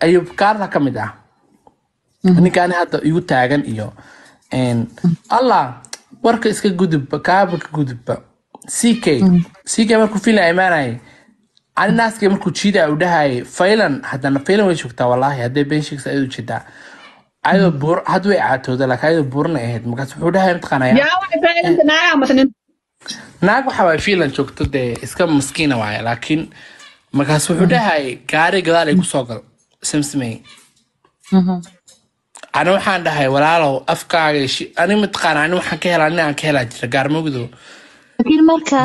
ayub kaarna ka mid ah ninkaan hadda igu taagan iyo allah warka iska gudubba kaaba ka gudubba CK markuu filan imaanay ani naaskii markuu jiida u dhahay faylan haddana faylan way joogtaa wallaahi hadday been sheegsa ayadu jeedaa ayadoo buur had way caatooda laakiin ayadoo buurna ahayd markaas wuxuu dhahay mataqaanaya naag waxa way filan joogto dee iska maskiina waaye laakiin markaas wuxuu dhahay gaari gadaal ay kusoo gal samsamay ana waxaan dhahay walaalow afkaaga ani mataqaana ani waxaan ka helaa aan ka helaa jira gaarmogdo laakiin markaas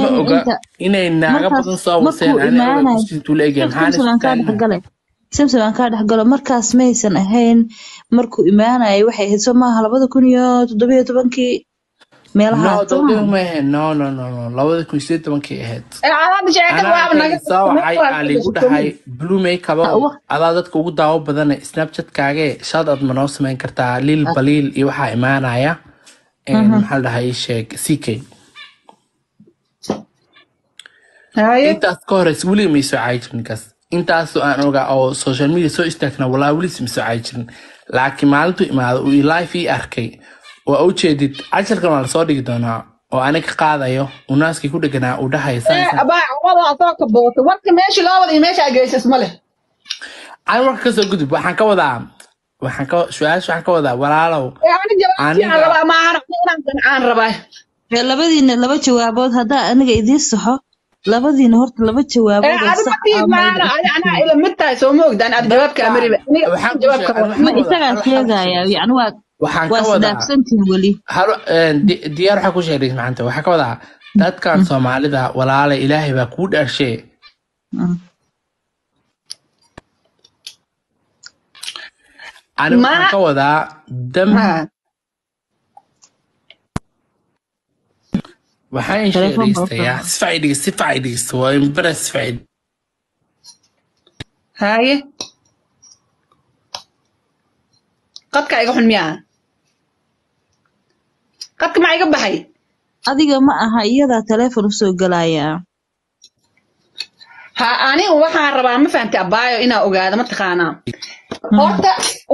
ma oga inay naaga badan soo waseen ana intuu leeyahay samsam aan ka dhaxgalo markaas ma aysan ahayn markuu imaanay waxay ahayd Soomaha 2017 meelaha no 2017 ahayd ali u dhahay blue makeup adaa dadka ugu daawo badan Snapchat kaage shaad aad manoo sameyn kartaa lil baliil iyo waxa imaanaya maxaa dhahay sheeg CK intaas ka hor weli ma soo caayinkaas intaas aan ogaa oo social media soo istaagna walaa weli ma soo caayin laakiin maalintu imaado uu live ii arkay oo u jeedid ajalkan waa soo dhigi doonaa oo aniga qaadayo unaaskii ku dhaganaa u dhahay abaa wada soo ka booto warka meesha loo wada meesha geysas male aan warka ka soo gudub waxaan ka wadaa waxaan ka wadaa walaalow aniga rabaa ma aan rabaa labadiina laba jawaabood hadda aniga idin saxo labadiina horta laba jawaabood ana ila mid tahay soo ma ogdaan aad jawaabka amriba waxaan jawaabka ma isaga sheegaya yani waxaan ka wadaa diyaar waxa ku sheegay maanta waxa ka wadaa dadkan Soomaalida walaalo Ilaahay baa ku dhaashay ana waxaan ka wadaa dam waxaan sheegay sifaydis waa impress fayd haye qadka iga xun miyaa qadka ma iga baxay adiga ma aha iyada telefoon soo galaya ha ani waxaan rabaa ma fahamtay abaayo inaa ogaado ma taqaanaa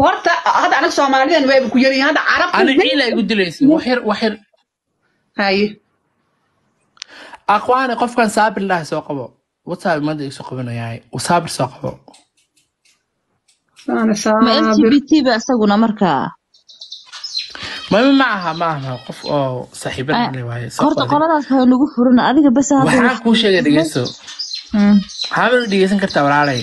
horta hada anaga Soomaalidan way ku yariin hada carabta ana ila igu dilaysi waxir haye aqwaani qofkan saabir la soo qabo WhatsApp mada isu qabanayaa saabir soo qabo ma LGBT ba asaguna markaa maaha qof oo saaxiibada leh waaye horta qoladaas waxay nagu furan adiga bas waxaan ku sheegay dhigeyso waxaad dhigeysan kartaa walaalay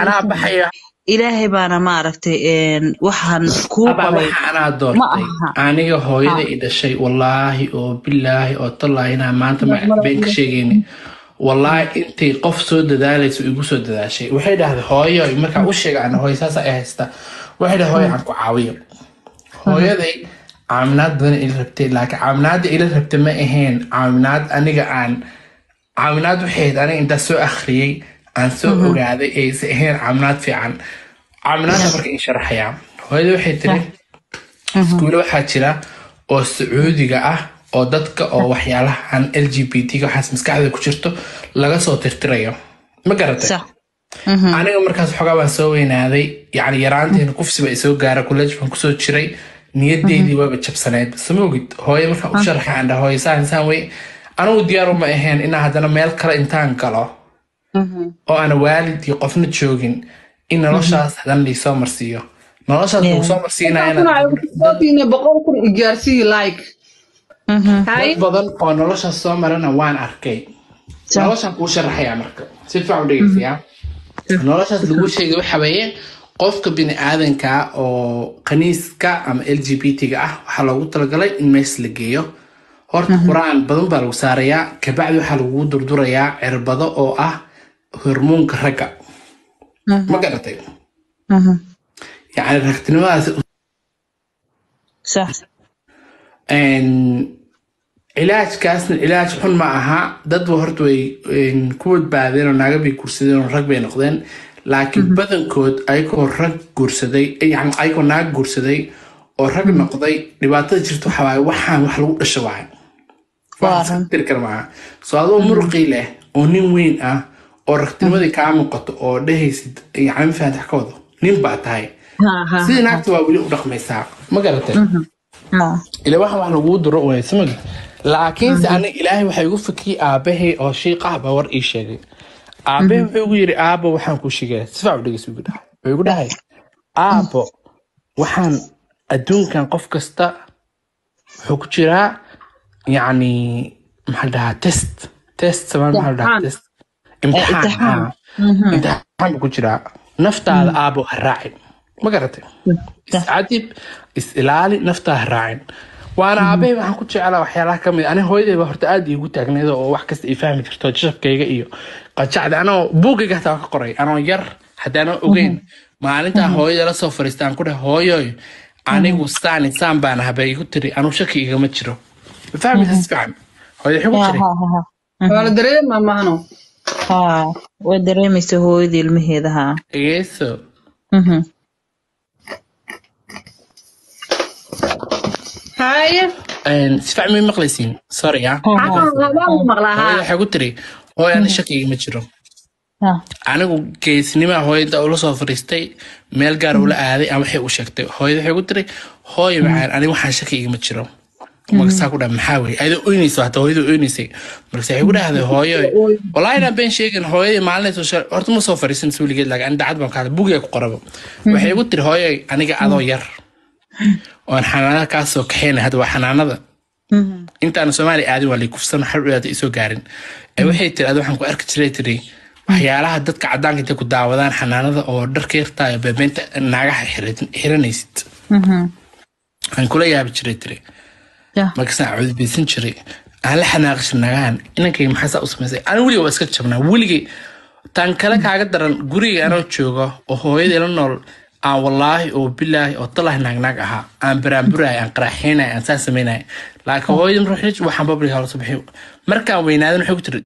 ana baxaya ilaahay baana ma aragtay waxaan ku qabay ana doortay aniga hooyada i dhashay wallahi oo billahi oo tallaahina maanta ma been ka sheegayni wallahi intay qof soo dadaalayso igu soo dadaashay waxay dhahday hooyo marka u sheegay ana hooysaas ay haysta waxay dhahday hooyo aan ku caawiyo hooyaday caawinaad badan ila rabtay laakiin caawinaadda ila rabtay ma ahayn caawinaad aniga aan caawinaad waxay aniga inta soo akhriyay aan soo ogaaday ay ahayn caawinaad fiican caawinaadda marka in sharaxaya hooyada waxay tiri iskuul waxaa jira oo Sacuudiga ah oo dadka oo waxyaalahan LGBT ga waxaas maskaxda ku jirto laga soo tirtirayo ma garatay aniga markaas xogaa baan soo weynaaday yani yaraanteena kufsiba ay soo gaara college baan kusoo jiray niyadeedii waaba jabsaneed samoogid hooyo marka u sharaxaan hooyo saan way anigu diyaar uma ahayn inaan haddana meel kale intaan galo oo aan waalid iyo qofna joogin in noloshaas hadan liisoo marsiiyo noloshaas lagu soo marsiinayana boqol kun ijaarsiyi like dad badan oo noloshaas soo marana waan arkay noloshaan kuu sharaxaya marka si fiican u dhegeysiyaa noloshaas lagu sheegay waxa weeye qofka bini'aadanka oo qaniiska ama LGBT ga ah waxa loogu talagalay in mees la geeyo horta quraan badan baa lagu saarayaa kabacdi waxa lagu durdurayaa cirbado oo ah hormoonka ragga ma garatay yani ragtinimadaas صح cilaajkaasna cilaaj xun ma aha dad horta way ku badbaadeen oo naaga bay guursadeen oo rag bay noqdeen laakiin badankood ayagoo rag guursaday yani ayagoo naag guursaday oo rag noqday dhibaatada jirta waxa waaye waxaan wax lagu dhasho waaye tirkar maaha soo adoo muruqii leh oo nin weyn ah oo ragtinimadii kaa muuqato oo dhehaysid yani fahantax ka wado nin baa tahay sidii naagta waa weli u dhaqmaysaa ma garatay ila wax lagu duro waysamad laakiinse ana ilaahay waxa igu fikiyay aabahay oo shiiqah ba war ii sheegay aabahay wuxuu igu yiri aabo waxaan ku sheegay sifa u dhigay igu dhahay aabo waxaan adduunkan qof kasta wuxuu ku jiraa yani maxaa dhahaa test samaan maxaa dhahaa test imtixaan ku jiraa naftaada aabo ha raacin ma garatay iscadib is-ilaali naftaada ha raacin waana aabahay waxaan ku jeclaa waxyaalaha ka mid ani hooyadayba horta aad iigu taagneed oo wax kasta ii fahmi jirto jabkayga iyo qajacda anoo buugayga hataa ka qoray anoo yar haddaanoo ogeyn maalintaa hooyada la soo fariistaan ku dheh hooyoy anigu saan baan ahabay igu tiri anuu shaki igama jiro fahmaysa si fiican hooyada xuu jiray wala dareema maano way dareemaysa hooyada ilmaheeda eeso haye si fiican ma maqlaysiin sorry waa maqlaha waxay ku tiri hooyada shaki igama jiro anigu geesnima hooyada ula soo fariistay meel gaar ula aaday ama waxay u sheegtay hooyada waxay ku tiri hooyo macaan anigu waxaan shaki igama jiro markasaa ku dhaha maxaa wey ayadoo oynayso hataa hooyada oynaysay markaas waxay ku dhahday hooyo wallaahi inaan been sheegin hooyadii maalinayso horta ma soo fariisan suuligeed laakiin ani dacad baan ka hadla bugiga ku qoraba waxay igu tiri hooyo aniga adoo yar oon xanaanada kaa soo kaxeynay hadda waa xanaanada intaana soomaaliya aadin waa laykufsan xal dhaata isoo gaarin waxay tiri adi waxaan ku arki jiray tiri waxyaalaha dadka caddaanka intay ku daawadaan xanaanada oo dharka yartaayo beebeenta naagaha xiranaysid aan kula yaabi jiray tiri markaasaan cudubeysan jiray aan la xanaaqishin nagahan inankay maxaasaa u samaysay aan weligay waa iska jabnaa weligay taan kale kaaga daran guriga anoo joogo oo hooyadii la nool aan wallaahi oo bilaahi oo talahi naagnaag ahaa aan baraanburaya aan qaraaxeynaya aan saa samaynaya laakiin hooyadii waxaan babliga hala subaxi markaan weynaadan waxay ku tiri